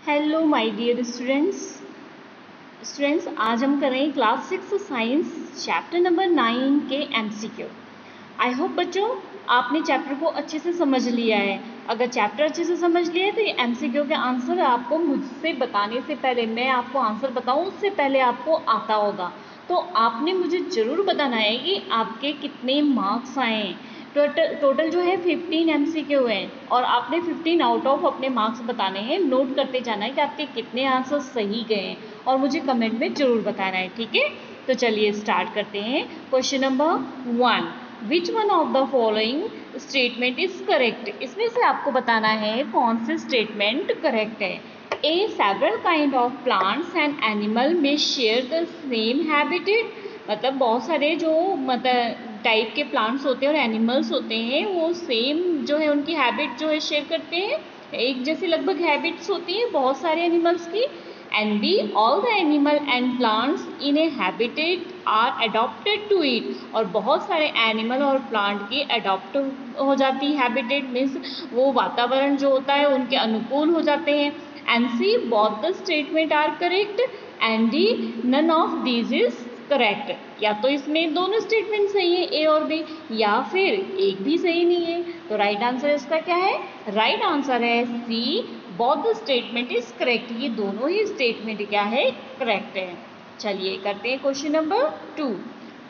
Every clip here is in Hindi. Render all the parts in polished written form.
हेलो माय डियर स्टूडेंट्स आज हम कर रहे हैं क्लास 6 साइंस चैप्टर नंबर 9 के एमसीक्यू। आई होप बच्चों आपने चैप्टर को अच्छे से समझ लिया है। अगर चैप्टर अच्छे से समझ लिया है तो ये एमसीक्यू के आंसर आपको मुझसे बताने से पहले, मैं आपको आंसर बताऊं उससे पहले आपको आता होगा। तो आपने मुझे ज़रूर बताना है कि आपके कितने मार्क्स आए हैं। टोटल जो है 15 एमसीक्यू हैं और आपने 15 आउट ऑफ अपने मार्क्स बताने हैं। नोट करते जाना है कि आपके कितने आंसर सही गए हैं और मुझे कमेंट में ज़रूर बताना है, ठीक है। तो चलिए स्टार्ट करते हैं। Question number 1, which one of the following statement is correct. इसमें से आपको बताना है कौन से स्टेटमेंट करेक्ट है। A, several kind of plants and animal में शेयर द सेम हैबिटेट, मतलब बहुत सारे जो मतलब टाइप के प्लांट्स होते हैं और एनिमल्स होते हैं वो सेम जो है उनकी हैबिट जो है शेयर करते हैं। एक जैसी लगभग हैबिट्स होती हैं बहुत सारे एनिमल्स की। And B, all the animal and plants in a habitat are adapted to it, और बहुत सारे एनिमल और प्लांट की अडॉप्ट हो जाती है। हैबिटेट मीन्स वो वातावरण जो होता है उनके अनुकूल हो जाते हैं। And C, both the statement are correct and D, none of these is correct. या तो इसमें दोनों स्टेटमेंट सही है ए और बी, या फिर एक भी सही नहीं है। तो राइट आंसर इसका क्या है? राइट आंसर है C, both the statement is correct. ये दोनों ही स्टेटमेंट क्या है? करेक्ट है। चलिए करते हैं question number 2।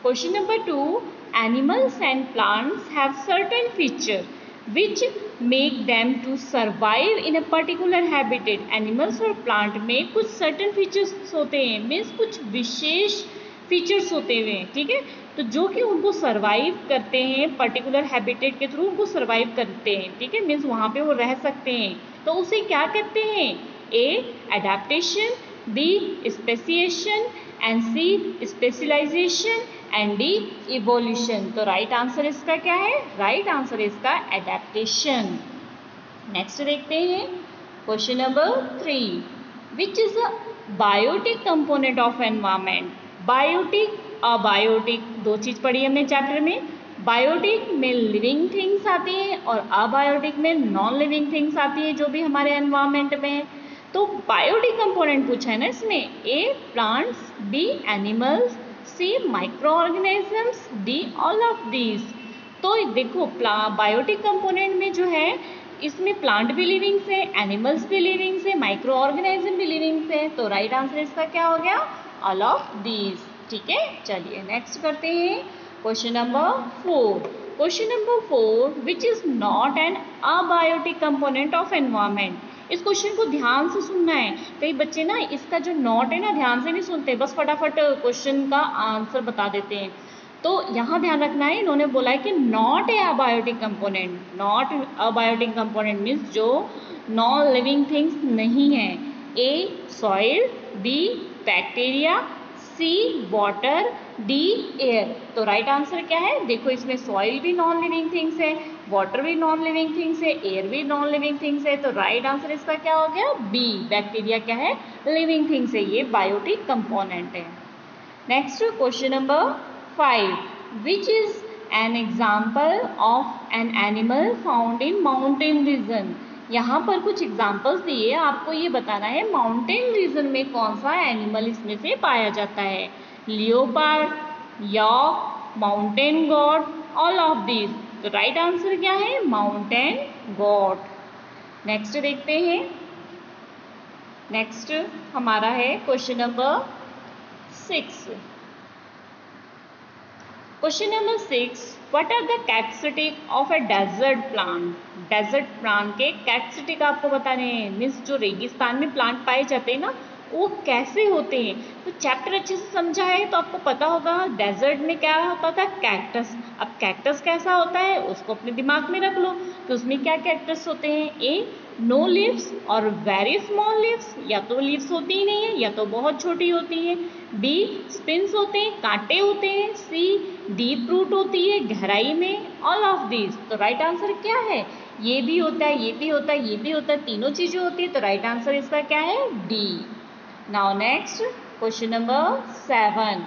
Question number 2, animals and plants have certain feature which make them to survive in a particular habitat. Animals और प्लांट में कुछ सर्टेन फीचर्स होते हैं, मीन्स कुछ विशेष फीचर्स होते हुए, ठीक है, तो जो कि उनको सर्वाइव करते हैं पर्टिकुलर हैबिटेट के थ्रू, उनको सर्वाइव करते हैं, ठीक है, मीन्स वहाँ पे वो रह सकते हैं। तो उसे क्या कहते हैं? A, adaptation, B, speciation, and C, specialisation, and D, evolution. तो राइट आंसर इसका क्या है? राइट आंसर इसका एडेप्टेशन। नेक्स्ट देखते हैं question number 3, which is a biotic component of environment. Biotic, abiotic, दो चीज पढ़ी हमने चैप्टर में। बायोटिक में लिविंग थिंग्स आती हैं और अबायोटिक में नॉन लिविंग थिंग्स आती है जो भी हमारे एनवायरमेंट में है। तो बायोटिक कंपोनेंट पूछा है ना इसमें। A, plants, B, animals, C, micro organisms, D, all of these. तो देखो बायोटिक कंपोनेंट में जो है इसमें प्लांट भी लिविंग से, एनिमल्स भी लिविंग से, माइक्रो ऑर्गेनिज्म भी लिविंग से। तो राइट आंसर इसका क्या हो गया? ऑल ऑफ दीज, ठीक है। चलिए नेक्स्ट करते हैं question number 4। Question number 4, which is not an abiotic component of environment. इस क्वेश्चन को ध्यान से सुनना है। कई बच्चे ना इसका जो नॉट है ना ध्यान से नहीं सुनते, बस फटाफट क्वेश्चन का आंसर बता देते हैं। तो यहाँ ध्यान रखना है, इन्होंने बोला है कि not a abiotic component. Not abiotic component means जो नॉन लिविंग थिंग्स नहीं है। ए, सॉइल, बी, बैक्टीरिया, सी, वाटर, डी, एयर। तो राइट आंसर क्या है? देखो इसमें सॉइल भी नॉन लिविंग थिंग्स है, वाटर भी नॉन लिविंग थिंग्स है, एयर भी नॉन लिविंग थिंग्स है। तो राइट आंसर इसका क्या हो गया? बी, बैक्टीरिया क्या है? लिविंग थिंग्स है, ये बायोटिक कंपोनेंट है। Next question number 5, which is an example of an animal found in mountain region. यहाँ पर कुछ एग्जाम्पल्स दिए, आपको ये बताना है माउंटेन रीजन में कौन सा एनिमल इसमें से पाया जाता है। Leopard, yak, mountain goat, all of this. तो राइट आंसर क्या है? Mountain God. नेक्स्ट देखते हैं। नेक्स्ट हमारा है question number 6। Question number 6, what are the characteristic of a desert plant? Desert plant के कैरेक्टरिस्टिक आपको बताने हैं, मीन्स जो रेगिस्तान में प्लांट पाए जाते हैं ना वो कैसे होते हैं। तो चैप्टर अच्छे से समझा है तो आपको पता होगा डेजर्ट में क्या होता था? कैक्टस। अब कैक्टस कैसा होता है उसको अपने दिमाग में रख लो। तो उसमें क्या कैरेक्टर्स होते हैं? ए, नो लीव्स और वेरी स्मॉल लीव्स, या तो लीव्स होती ही नहीं है या तो बहुत छोटी होती है। बी, स्पिन्स होते हैं, कांटे होते हैं। सी, डीप रूट होती है, गहराई में। All of this. तो राइट आंसर क्या है? ये भी होता है, ये भी होता है, ये भी होता है, तीनों चीजें होती है। तो राइट आंसर इसका क्या है? D. Now next question number 7,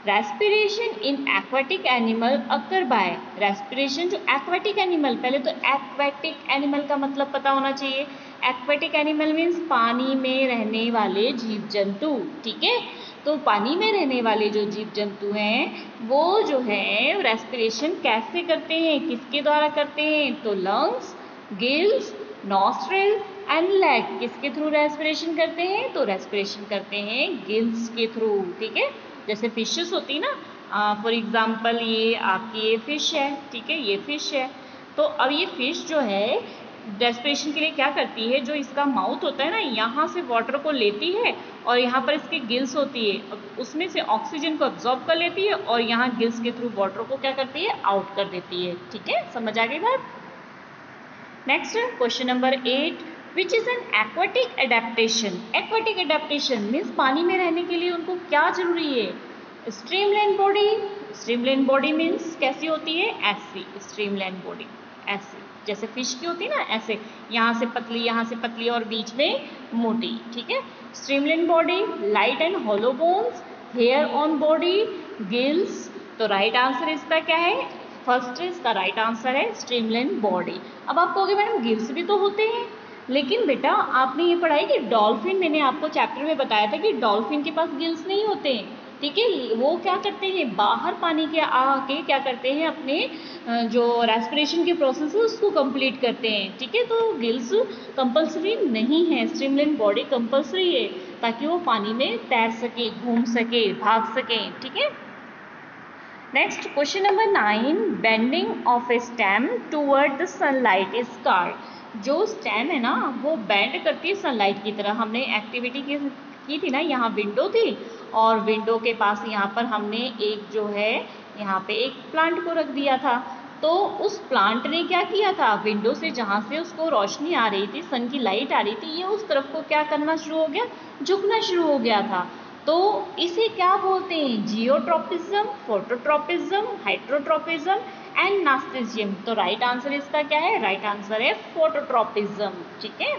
respiration in aquatic animal occur by, respiration जो एक्वाटिक एनिमल, पहले तो एक्वाटिक एनिमल का मतलब पता होना चाहिए। एक्वाटिक एनिमल मीन्स पानी में रहने वाले जीव जंतु, ठीक है। तो पानी में रहने वाले जो जीव जंतु हैं वो जो है रेस्पिरेशन कैसे करते हैं, किसके द्वारा करते हैं, तो lungs, gills, nostril and leg, किसके थ्रू रेस्पिरेशन करते हैं, तो रेस्पिरेशन करते हैं गिल्स के थ्रू, ठीक है। जैसे फिशेस होती है ना, फॉर एग्जांपल ये आपकी ये फिश है, ठीक है, ये फिश है। तो अब ये फिश जो है रेस्पिरेशन के लिए क्या करती है, जो इसका माउथ होता है ना, यहाँ से वाटर को लेती है और यहाँ पर इसकी गिल्स होती है, उसमें से ऑक्सीजन को अब्जॉर्ब कर लेती है और यहाँ गिल्स के थ्रू वाटर को क्या करती है, आउट कर देती है, ठीक है। समझ आ गई बात। Next question number 8, which is an aquatic adaptation. Aquatic adaptation means पानी में रहने के लिए उनको क्या जरूरी है, streamline body. Streamline body means कैसी होती है, ऐसी स्ट्रीमलाइन बॉडी, ऐसे जैसे फिश की होती है ना, ऐसे यहाँ से पतली और बीच में मोटी, ठीक है। Streamline body, light and hollow bones, hair on body, gills. तो राइट आंसर इसका क्या है, फर्स्ट इसका राइट आंसर है स्ट्रीमलाइन बॉडी। अब आप कहोगे मैडम गिल्स भी तो होते हैं, लेकिन बेटा आपने ये पढ़ा है कि डॉल्फिन, मैंने आपको चैप्टर में बताया था कि डॉल्फिन के पास गिल्स नहीं होते हैं, ठीक है। वो क्या करते हैं, बाहर पानी के आके क्या करते हैं, अपने जो रेस्पिरेशन के प्रोसेस है उसको कंप्लीट करते हैं, ठीक है। तो गिल्स कंपल्सरी नहीं है, स्ट्रीमलाइन बॉडी कंपल्सरी है ताकि वो पानी में तैर सके, घूम सके, भाग सके, ठीक है। Next question number 9, bending of A stem toward the sunlight is called. जो स्टेम है ना वो बेंड करती है सनलाइट की तरह। हमने एक्टिविटी की थी ना, यहाँ विंडो थी और विंडो के पास यहाँ पर हमने एक जो है यहाँ पे एक प्लांट को रख दिया था। तो उस प्लांट ने क्या किया था, विंडो से जहाँ से उसको रोशनी आ रही थी, सन की लाइट आ रही थी, ये उस तरफ को क्या करना शुरू हो गया, झुकना शुरू हो गया था। तो इसे क्या बोलते हैं, जियोट्रोपिज्म, फोटोट्रोपिज्म, हाइड्रोट्रोपिज्म एंड नास्टेजियम। तो राइट आंसर इसका क्या है, राइट आंसर है फोटोट्रोपिज्म, ठीक है।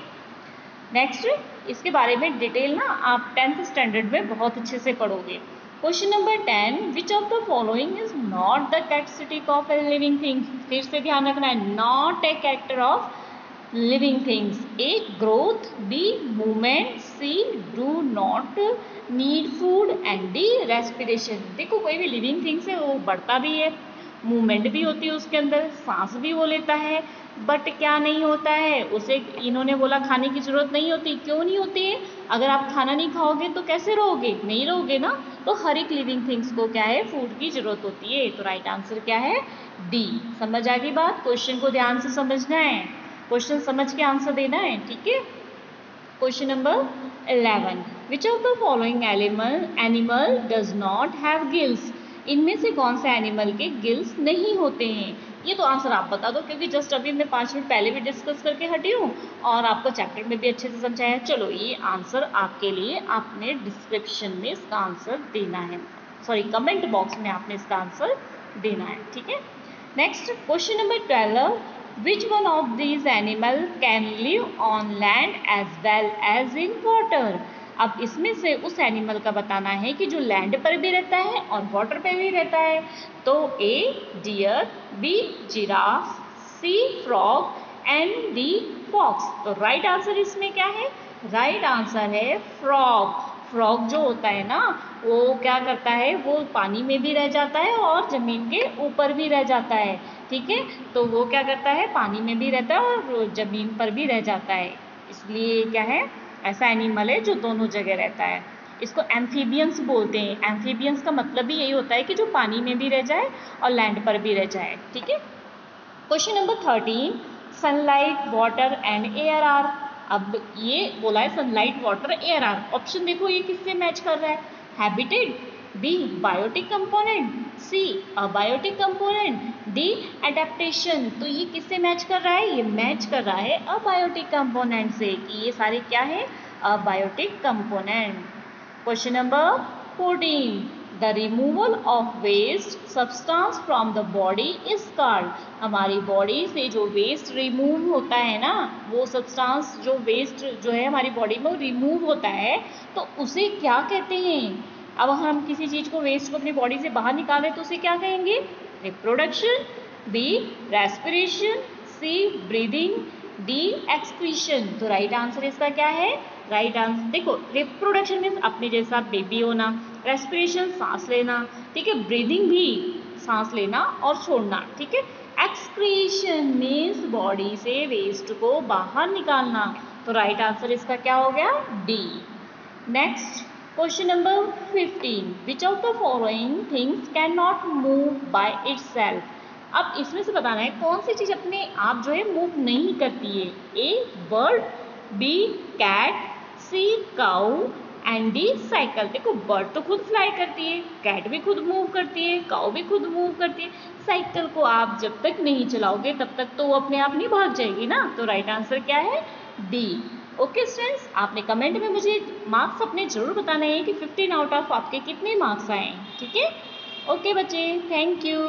नेक्स्ट इसके बारे में डिटेल ना आप 10th स्टैंडर्ड में बहुत अच्छे से पढ़ोगे। Question number 10, which of the following is not the characteristic of a living thing. फिर से ध्यान रखना है, not a character of living things. A growth, B movement, C do not need food and D respiration. देखो कोई भी लिविंग थिंग्स है वो बढ़ता भी है, मूवमेंट भी होती है उसके अंदर, सांस भी वो लेता है, बट क्या नहीं होता है उसे, इन्होंने बोला खाने की जरूरत नहीं होती। क्यों नहीं होती है, अगर आप खाना नहीं खाओगे तो कैसे रहोगे, नहीं रहोगे ना। तो हर एक लिविंग थिंग्स को क्या है, फूड की जरूरत होती है। तो राइट आंसर क्या है, डी। समझ आ गई बात, क्वेश्चन को ध्यान से समझना है, क्वेश्चन समझ के आंसर देना है, ठीक है। Question number 11, which of the following animal does not have gills. इनमें से कौन सा एनिमल के गिल्स नहीं होते हैं। ये तो आंसर आप बता दो, क्योंकि जस्ट अभी मैं 5 मिनट पहले भी डिस्कस करके हटी हूँ और आपको चैप्टर में भी अच्छे से समझाया। चलो ये आंसर आपके लिए, आपने डिस्क्रिप्शन में इसका आंसर देना है, सॉरी कमेंट बॉक्स में आपने इसका आंसर देना है, ठीक है। Next question number 12, which one of these animal can live on land as well as in water। अब इसमें से उस एनिमल का बताना है कि जो लैंड पर भी रहता है और वाटर पे भी रहता है। तो A deer, B giraffe, C frog and D fox. तो राइट आंसर इसमें क्या है, राइट आंसर है फ्रॉग। फ्रॉग जो होता है ना वो क्या करता है, वो पानी में भी रह जाता है और जमीन के ऊपर भी रह जाता है, ठीक है। तो वो क्या करता है, पानी में भी रहता है और जमीन पर भी रह जाता है, इसलिए क्या है, ऐसा एनिमल है जो दोनों जगह रहता है। इसको एम्फीबियंस बोलते हैं। एम्फीबियंस का मतलब भी यही होता है कि जो पानी में भी रह जाए और लैंड पर भी रह जाए, ठीक है। Question number 13, sunlight, water and air are. अब ये बोला है sunlight, water, air are. Option देखो ये किससे मैच कर रहा है, habitat, B biotic component, C abiotic component, D adaptation. तो ये किससे मैच कर रहा है, ये मैच कर रहा है अबायोटिक कंपोनेंट से, कि ये सारे क्या है, abiotic component. Question number 14, the removal of waste substance from the body is called. हमारी बॉडी से जो वेस्ट रिमूव होता है ना, वो सब्सटेंस जो वेस्ट जो है हमारी बॉडी में वो रिमूव होता है, तो उसे क्या कहते हैं, अब हम किसी चीज़ को, वेस्ट को अपनी बॉडी से बाहर निकालें तो उसे क्या कहेंगे? रिप्रोडक्शन, बी रेस्पिरेशन, सी ब्रीदिंग, डी एक्सक्रीशन। तो राइट आंसर इसका क्या है? राइट आंसर देखो, रिप्रोडक्शन मीन्स अपने जैसा बेबी होना, रेस्पिरेशन सांस लेना, ठीक है, ब्रीदिंग भी सांस लेना और छोड़ना, ठीक है। एक्सक्रीशन मीन्स बॉडी से वेस्ट को बाहर निकालना। तो राइट आंसर इसका क्या हो गया? D. Next question number 15, which of the following things can not move by itself. अब इसमें से बताना है कौन सी चीज अपने आप जो है मूव नहीं करती है। A bird, B cat, C cow and D cycle. देखो बर्ड तो खुद फ्लाई करती है, कैट भी खुद मूव करती है, काउ भी खुद मूव करती है, साइकिल को आप जब तक नहीं चलाओगे तब तक तो वो अपने आप नहीं भाग जाएगी ना। तो राइट आंसर क्या है? डी। ओके स्टूडेंट्स, आपने कमेंट में मुझे मार्क्स अपने जरूर बताना है कि 15 आउट ऑफ आपके कितने मार्क्स आए, ठीक है। ओके बच्चे, थैंक यू।